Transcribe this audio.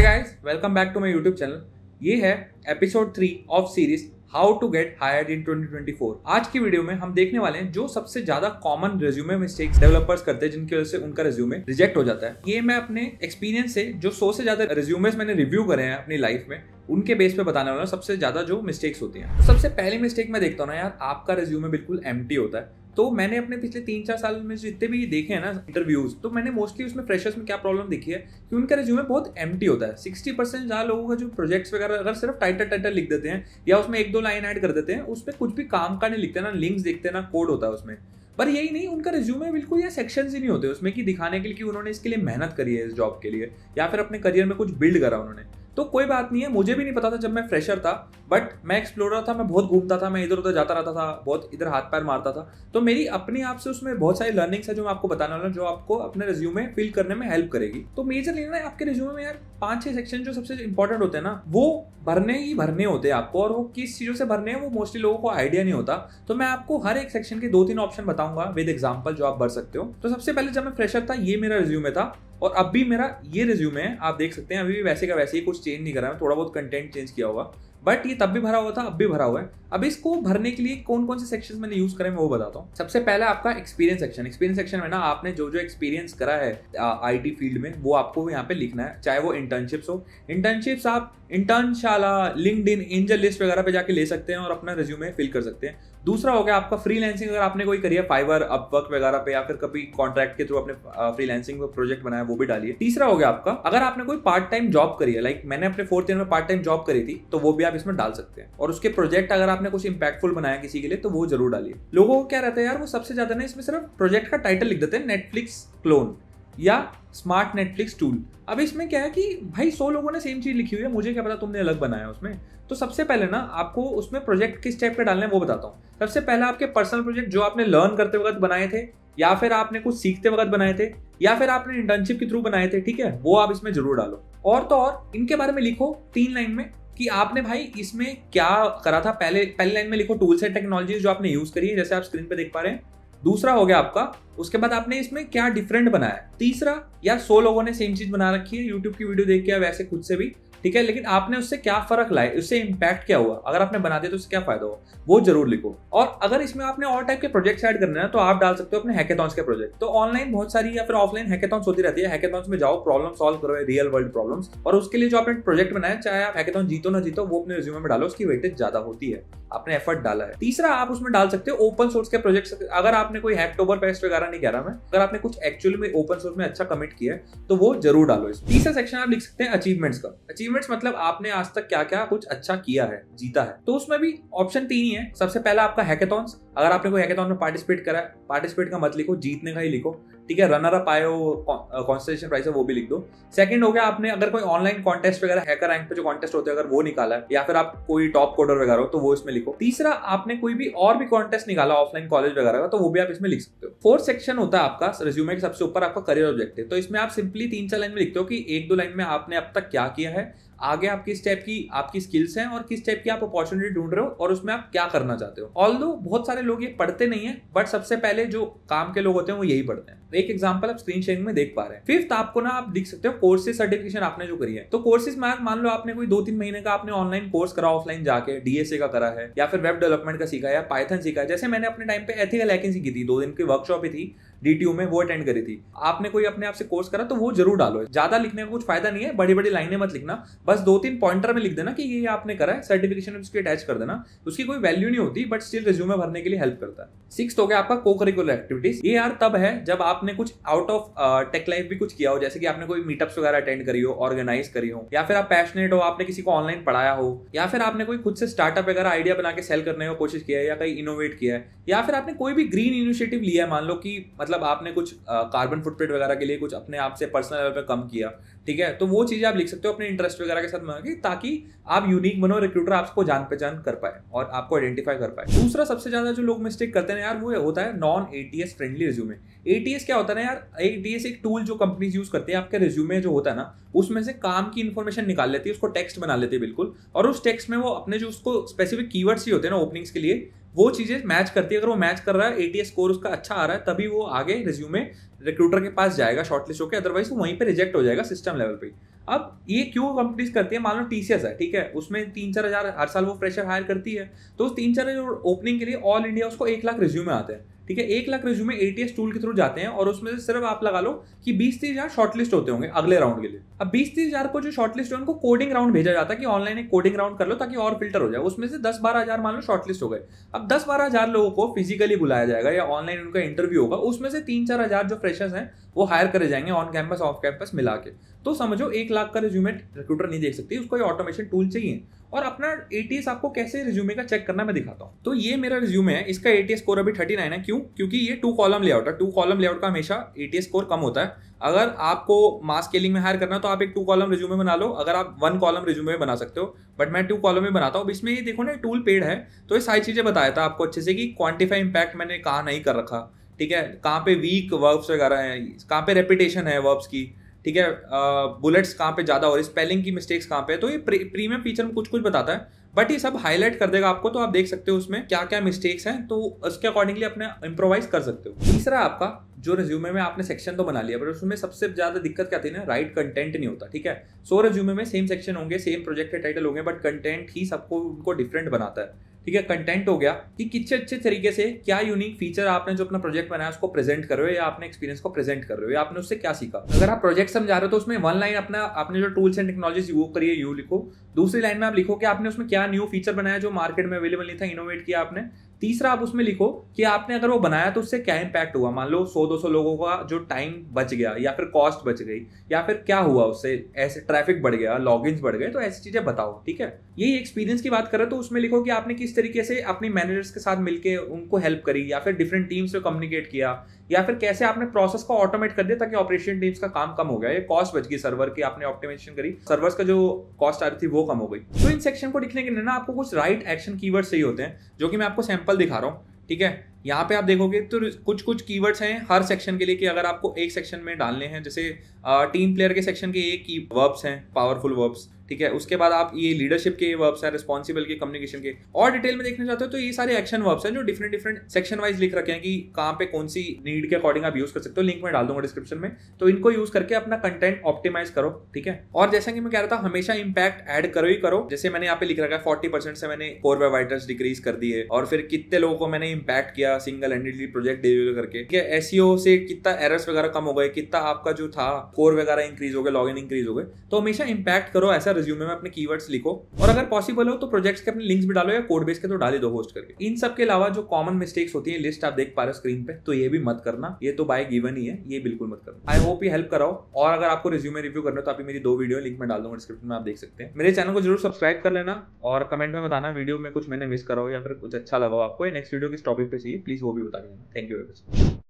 Guys, welcome back to my YouTube channel. ये है episode 3 of series how to get hired in 2024। आज की video में हम देखने वाले हैं जो सबसे ज्यादा कॉमन रिज्यूमे मिस्टेक्स डेवलपर्स करते हैं जिनकी वजह से उनका रिज्यूमे रिजेक्ट हो जाता है। ये मैं अपने एक्सपीरियंस से जो 100 से ज्यादा रिज्यूमेस मैंने रिव्यू करे हैं अपनी लाइफ में, उनके बेस पे बताने वाला हूं सबसे ज्यादा जो मिस्टेक्स होती हैं। तो सबसे पहली मिस्टेक मैं देखता हूँ ना यार, आपका रिज्यूमे बिल्कुल एम्प्टी होता है। तो मैंने अपने पिछले 3-4 साल में जितने भी देखे हैं ना इंटरव्यूज, तो मैंने मोस्टली उसमें फ्रेशर्स में क्या प्रॉब्लम देखी है कि उनका रिज्यूमे बहुत एम्प्टी होता है। 60% ज़्यादा लोगों का जो प्रोजेक्ट्स वगैरह अगर सिर्फ टाइटल लिख देते हैं या उसमें 1-2 लाइन ऐड कर देते हैं, उसमें कुछ भी काम का नहीं लिखते ना, लिंक्स देखते हैं ना, कोड होता है उसमें। पर यही नहीं, उनका रिज्यूमे बिल्कुल या सेक्शंस ही नहीं होते उसमें कि दिखाने के लिए कि उन्होंने इसके लिए मेहनत करी है इस जॉब के लिए या फिर अपने करियर में कुछ बिल्ड करा उन्होंने। तो कोई बात नहीं है, मुझे भी नहीं पता था जब मैं फ्रेशर था, बट मैं एक्सप्लोरर था, मैं बहुत घूमता था, मैं इधर उधर जाता रहता था, बहुत इधर हाथ पैर मारता था। तो मेरी अपने आप से उसमें बहुत सारी लर्निंग्स है जो मैं आपको बताने वाला हूं, जो आपको अपने रिज्यूमे फिल करने में हेल्प करेगी। तो मेजरली ना आपके रिज्यूमे में यार 5-6 सेक्शन जो सबसे इंपॉर्टेंट होते हैं ना, वो भरने ही भरने होते हैं आपको, और वो किस चीजों से भरने हैं वो मोस्टली लोगों को आइडिया नहीं होता। तो मैं आपको हर एक सेक्शन के 2-3 ऑप्शन बताऊंगा विद एग्जांपल जो आप भर सकते हो। तो सबसे पहले जब मैं फ्रेशर था, ये मेरा रिज्यूमे था, और अब भी मेरा ये रिज्यूमे है, आप देख सकते हैं अभी भी वैसे का वैसे ही, कुछ चेंज नहीं करा है, थोड़ा बहुत कंटेंट चेंज किया होगा, बट ये तब भी भरा हुआ था, अब भी भरा हुआ है। अब इसको भरने के लिए कौन कौन से सेक्शंस मैंने यूज करे मैं वो बताता हूँ। सबसे पहला आपका एक्सपीरियंस सेक्शन। एक्सपीरियंस सेक्शन में ना आपने जो जो एक्सपीरियंस करा है आईटी फील्ड में वो आपको यहाँ पे लिखना है, चाहे वो इंटर्नशिप्स हो। इंटर्नशिप्स आप इंटर्नशाला, लिंक्डइन, एंजल लिस्ट वगैरह पे जाके ले सकते हैं और अपना रिज्यूमे फिल कर सकते हैं। दूसरा हो गया आपका फ्रीलांसिंग, अगर आपने कोई करियर फाइवर, अपवर्क वगैरह पे या फिर कभी कॉन्ट्रैक्ट के थ्रू अपने फ्रीलांसिंग प्रोजेक्ट बनाया वो भी डालिए। तीसरा हो गया आपका अगर आपने कोई पार्ट टाइम जॉब करी है, लाइक मैंने अपने 4th ईयर में पार्ट टाइम जॉब करी थी, तो वो भी आप इसमें डाल सकते हैं। और उसके प्रोजेक्ट अगर आपने कुछ इंपैक्टफुल बनाया किसी के लिए तो वो जरूर डालिए। लोगों को क्या रहता है यार, वो सबसे ज्यादा ना इसमें सिर्फ प्रोजेक्ट का टाइटल लिख देते हैं, नेटफ्लिक्स क्लोन या स्मार्ट नेटफ्लिक्स टूल। अब इसमें क्या है कि भाई 100 लोगों ने सेम चीज लिखी हुई है, मुझे क्या पता तुमने अलग बनाया उसमें। तो सबसे पहले ना आपको उसमें प्रोजेक्ट किस टाइप के डालने हैं वो बताता हूँ। सबसे पहले आपके पर्सनल प्रोजेक्ट जो आपने लर्न करते वक्त बनाए थे, या फिर आपने कुछ सीखते वक्त बनाए थे, या फिर आपने इंटर्नशिप के थ्रू बनाए थे, ठीक है, वो आप इसमें जरूर डालो। और तो और इनके बारे में लिखो 3 लाइन में कि आपने भाई इसमें क्या करा था। पहली लाइन में लिखो टूल्स एंड टेक्नोलॉजीज जो आपने यूज करी है, जैसे आप स्क्रीन पे देख पा रहे हैं। दूसरा हो गया आपका, उसके बाद आपने इसमें क्या डिफरेंट बनाया है। तीसरा, या 100 लोगों ने सेम चीज बना रखी है यूट्यूब की वीडियो देख के या वैसे खुद से भी, ठीक है, लेकिन आपने उससे क्या फर्क लाए, उससे इंपैक्ट क्या हुआ, अगर आपने बना दिया तो उससे क्या फायदा हुआ, वो जरूर लिखो। और अगर इसमें आपने और टाइप के प्रोजेक्ट्स ऐड करने हैं तो आप डाल सकते हो अपने हैकेथॉन्स के प्रोजेक्ट। तो ऑनलाइन बहुत सारी या फिर ऑफलाइन हैकेथॉन्स होती रहती है, हैकेथॉन्स में जाओ, प्रॉब्लम सॉल्व करो, रियल वर्ल्ड प्रॉब्लम्स, और उसके लिए जो आपने प्रोजेक्ट बनाया, चाहे आप हैकेथॉन जीतो ना जीतो, वो अपने रिज्यूमे में डालो, उसकी वेटेज ज्यादा होती है, आपने एफर्ट डाला है। तीसरा, आप उसमें डाल सकते हो ओपन सोर्स के प्रोजेक्ट्स। अगर आपने कोई हैकटोबर पेस्ट वगैरह नहीं कह रहा मैं, अगर आपने कुछ एक्चुअली में ओपन सोर्स में अच्छा कमिट किया है तो वो जरूर डालो इसमें। तीसरा सेक्शन आप लिख सकते हैं अचीवमेंट्स का। अचीवमेंट्स मतलब आपने आज तक क्या क्या कुछ अच्छा किया है, जीता है। तो उसमें भी ऑप्शन 3 ही है। सबसे पहला आपका हैकेथॉन्स, अगर आपने कोई हैकेथॉन में पार्टिसिपेट करा है, पार्टिसिपेट का मत लिखो, जीतने का ही लिखो, ठीक है। रनर अप आए हो, कॉन्स्टेलेशन प्राइस है, वो भी लिख दो। सेकंड हो गया आपने अगर कोई ऑनलाइन कॉन्टेस्ट वगैरह, हैकर रैंक पे जो कॉन्टेस्ट होते हैं, अगर वो निकाला है, या फिर आप कोई टॉप कोडर वगैरह हो तो वो इसमें लिखो। तीसरा, आपने कोई भी और भी कॉन्टेस्ट निकाला ऑफलाइन कॉलेज वगैरह का, तो वो भी आप इसमें लिख सकते हो। फोर्थ सेक्शन होता है आपका रिज्यूमे के सबसे ऊपर आपका करियर ऑब्जेक्टिव। तो इसमें आप सिंपली 3-4 लाइन में लिखते हो कि 1-2 लाइन में आपने अब तक क्या किया है, आगे आप किस टाइप की आपकी स्किल्स हैं और किस टाइप की आप अपॉर्चुनिटी ढूंढ रहे हो, और उसमें आप क्या करना चाहते हो। ऑल्दो बहुत सारे लोग ये पढ़ते नहीं है, बट सबसे पहले जो काम के लोग होते हैं वो यही पढ़ते हैं। एक एग्जांपल आप स्क्रीन शेयरिंग में देख पा रहे हैं। फिफ्थ, आपको ना आप लिख सकते हो कोर्सेज सर्टिफिकेशन आपने जो करी है। तो कोर्सेज में मान लो आपने कोई 2-3 महीने का आपने ऑनलाइन कोर्स करा, ऑफलाइन जाके डीएसए का करा है, या फिर वेब डेवलपमेंट का सीखा है, या पाइथन सीखा है। जैसे मैंने अपने टाइम पे एथिकल हैकिंग सीखी थी, 2 दिन की वर्कशॉप ही थी डीटीयू में, वो अटेंड करी थी। आपने कोई अपने आप से कोर्स करा तो वो जरूर डालो। ज्यादा लिखने का कुछ फायदा नहीं है, बड़ी बड़ी लाइनें मत लिखना, बस 2-3 पॉइंटर में लिख देना कि ये आपने करा है, सर्टिफिकेशन उसकी अटैच कर देना। उसकी कोई वैल्यू नहीं होती, बट स्टिल रिज्यूमे भरने के लिए हेल्प करता है। 6th हो गया आपका को करिकुलर एक्टिविटीज। ये यार तब है जब आपने कुछ आउट ऑफ टेक लाइफ भी कुछ किया हो, जैसे कि आपने कोई मीटअप्स वगैरह अटेंड करी हो, ऑर्गेनाइज करी हो, या फिर आप पैशनेट हो, आपने किसी को ऑनलाइन पढ़ाया हो, या फिर आपने कोई खुद से स्टार्टअप वगैरह आइडिया बना के सेल करने की कोशिश किया है, या कहीं इनोवेट किया है, या फिर आपने कोई भी ग्रीन इनिशिएटिव लिया है। मान लो कि मतलब आपने कुछ कार्बन फुटप्रिंट वगैरह के लिए कुछ अपने आप से पर्सनल लेवल पे कम किया, ठीक है, तो वो चीजें आप लिख सकते हो अपने इंटरेस्ट वगैरह के साथ बना के, ताकि आप यूनिक बनो, रिक्रूटर आपको जान पहचान कर पाए और आपको आइडेंटिफाई कर पाए। दूसरा सबसे ज्यादा जो लोग मिस्टेक करते हैं यार, वो होता है non ATS friendly resume. ATS क्या होता है ना यार, एटीएस एक टूल जो कंपनीज यूज करती है, आपके रिज्यूमे जो होता है ना उसमें से काम की इन्फॉर्मेशन निकाल लेती है, उसको टेक्स्ट बना लेती है बिल्कुल, और उस टेक्स्ट में वो अपने जो उसको स्पेसिफिक कीवर्ड्स ही होते हैं ना ओपनिंग्स के लिए, वो चीजें मैच करती है। अगर वो मैच कर रहा है, एटीएस स्कोर उसका अच्छा आ रहा है, तभी वो आगे रिज्यूमे रिक्रूटर के पास जाएगा शॉर्टलिस्ट होकर, अदरवाइज वो वहीं पे रिजेक्ट हो जाएगा सिस्टम लेवल पे। अब ये क्यों कंपनीज करती है, मान लो टीसीएस है, ठीक है, उसमें 3-4 हज़ार हर साल वो फ्रेशर हायर करती है, तो उस 3-4 हज़ार ओपनिंग के लिए ऑल इंडिया उसको 1 लाख रिज्यूमे आते हैं, ठीक है। 1 लाख रिज्यूमे एटीएस टूल के थ्रू जाते हैं और उसमें से सिर्फ आप लगा लो कि 20-30 हज़ार शॉर्टलिस्ट होते होंगे अगले राउंड के लिए। अब 20-30 हज़ार को जो शॉर्टलिस्ट है उनको कोडिंग राउंड भेजा जाता है कि ऑनलाइन एक कोडिंग राउंड कर लो ताकि और फिल्टर हो जाए। उसमें से 10-12 हज़ार मान लो शॉर्टलिस्ट हो गए। अब 10-12 हज़ार लोगों को फिजिकली बुलाया जाएगा या ऑनलाइन उनका इंटरव्यू होगा, उसमें से 3-4 हज़ार जो फ्रेशर्स हैं वो हायर करे जाएंगे ऑन कैंपस ऑफ कैंपस मिला के। तो समझो 1 लाख का रिज्यूमे रिक्रूटर नहीं देख सकती, उसको ये ऑटोमेशन टूल चाहिए। और अपना एटीएस आपको कैसे रिज्यूमे का चेक करना मैं दिखाता हूँ। तो ये मेरा रिज्यूमे है, इसका एटीएस स्कोर अभी 39 है। क्यों? क्योंकि ये 2 कॉलम लेआउट है। 2 कॉलम लेआउट का हमेशा एटीएस स्कोर कम होता है। अगर आपको मास स्केलिंग में हायर करना है तो आप एक 2 कॉलम रिज्यूमे बना लो, अगर आप 1 कॉलम रिज्यूमे बना सकते हो, बट मैं 2 कॉलम में बनाता हूँ। इसमें ये देखो ना, टूल पेड है तो ये सारी चीजें बताया था आपको अच्छे से कि क्वांटिफाई इंपैक्ट मैंने कहाँ नहीं कर रखा, ठीक है, कहाँ पे वीक वर्ब्स वगैरह हैं, कहाँ पे रेपिटेशन है वर्ब्स की, ठीक है, बुलेट्स कहाँ पे ज्यादा हो रही है, स्पेलिंग की मिस्टेक्स कहाँ पे। तो ये प्रीमियम फीचर में कुछ कुछ बताता है, बट ये सब हाईलाइट कर देगा आपको, तो आप देख सकते हो उसमें क्या क्या मिस्टेक्स हैं, तो उसके अकॉर्डिंगली अपने इम्प्रोवाइज कर सकते हो। तीसरा आपका जो रिज्यूमे में आपने सेक्शन तो बना लिया, बट उसमें सबसे ज्यादा दिक्कत क्या आती है ना, राइट कंटेंट नहीं होता, ठीक है। 100 रिज्यूमे में सेम सेक्शन होंगे, सेम प्रोजेक्ट के टाइटल होंगे, बट कंटेंट ही सबको उनको डिफरेंट बनाता है, ठीक है। कंटेंट हो गया कि कितने अच्छे तरीके से क्या यूनिक फीचर आपने जो अपना प्रोजेक्ट बनाया उसको प्रेजेंट कर रहे हो, या आपने एक्सपीरियंस को प्रेजेंट कर रहे हो, या आपने उससे क्या सीखा। अगर आप प्रोजेक्ट समझा रहे हो तो उसमें 1 लाइन अपना आपने जो टूल्स एंड टेक्नोलॉजीज यूज करी है यू लिखो। दूसरी लाइन में आप लिखो कि आपने उसमें क्या न्यू फीचर बनाया जो मार्केट में अवेलेबल नहीं था, इनोवेट किया आपने। तीसरा आप उसमें लिखो कि आपने अगर वो बनाया तो उससे क्या इंपैक्ट हुआ, मान लो 100-200 लोगों का जो टाइम बच गया, या फिर कॉस्ट बच गई, या फिर क्या हुआ उससे, ऐसे ट्रैफिक बढ़ गया, लॉगिन्स बढ़ गए, तो ऐसी चीजें बताओ, ठीक है। यही एक्सपीरियंस की बात करें तो उसमें लिखो कि आपने किस तरीके से अपनी मैनेजर्स के साथ मिलकर उनको हेल्प करी, या फिर डिफरेंट टीम्स से कम्युनिकेट किया, या फिर कैसे आपने प्रोसेस को ऑटोमेट कर दिया ताकि ऑपरेशन टीम्स का काम कम हो गया, ये कॉस्ट बच गई सर्वर की, आपने ऑप्टिमाइजेशन करी, सर्वर्स का जो कॉस्ट आ रही थी वो कम हो गई। तो इन सेक्शन को लिखने के लिए ना आपको कुछ राइट एक्शन कीवर्ड्स चाहिए होते हैं, जो कि मैं आपको सैंपल दिखा रहा हूँ, ठीक है। यहाँ पे आप देखोगे तो कुछ कुछ कीवर्ड्स हैं हर सेक्शन के लिए कि अगर आपको एक सेक्शन में डालने हैं, जैसे टीम प्लेयर के सेक्शन के ये की वर्ब्स हैं, पावरफुल वर्ब्स, ठीक है। उसके बाद आप ये लीडरशिप के वर्ब्स हैं, रिस्पॉन्सिबल के, कम्युनिकेशन के, और डिटेल में देखना चाहते हो तो ये सारे एक्शन वर्ब्स हैं जो डिफरेंट डिफरेंट सेक्शन वाइज लिख रखे हैं कि कहाँ पे कौन सी नीड के अकॉर्डिंग आप यूज कर सकते हो। लिंक में डाल दूंगा डिस्क्रिप्शन में, तो इनको यूज करके अपना कंटेंट ऑप्टिमाइज करो, ठीक है। और जैसा कि मैं कह रहा था, हमेशा इंपैक्ट ऐड करो ही करो। जैसे मैंने यहाँ पे लिख रखा है 40% से मैंने कोर वेब राइटर्स डिक्रीज कर दिए, और फिर कितने लोगों को मैंने इंपैक्ट किया सिंगल हैंडेडली प्रोजेक्ट डिलीवर करके, ठीक है। एसईओ से कितना एरर्स वगैरह कम हो गए, कितना आपका जो था कोर वगैरह इंक्रीज हो गए, लॉगिन इंक्रीज हो गए। तो हमेशा इंपैक्ट करो, ऐसा रिज्यूमे में अपने कीवर्ड्स लिखो, और अगर पॉसिबल हो तो प्रोजेक्ट्स के अपने लिंक्स भी डालो, या कोड बेस के तो डाल ही दो होस्ट करके। इन सब के अलावा जो कॉमन मिस्टेक्स होती है लिस्ट आप देख पा रहे हो स्क्रीन पे, तो ये भी मत करना, ये तो बाय गिवन ही है, ये बिल्कुल मत करना। आई होप ये हेल्प कराओ। और अगर आपको रिज्यूमे रिव्यू करना हो तो आप मेरी 2 वीडियो लिंक में डाल दूंगा डिस्क्रिप्शन में, आप देख सकते हैं। मेरे चैनल को जरूर सब्सक्राइब कर लेना, और कमेंट में बताना वीडियो में कुछ मैंने मिस करा हो या फिर कुछ अच्छा लगा हो आपको, नेक्स्ट वीडियो किस टॉपिक पे चाहिए, प्लीज वो भी बता देना। Thank you very much.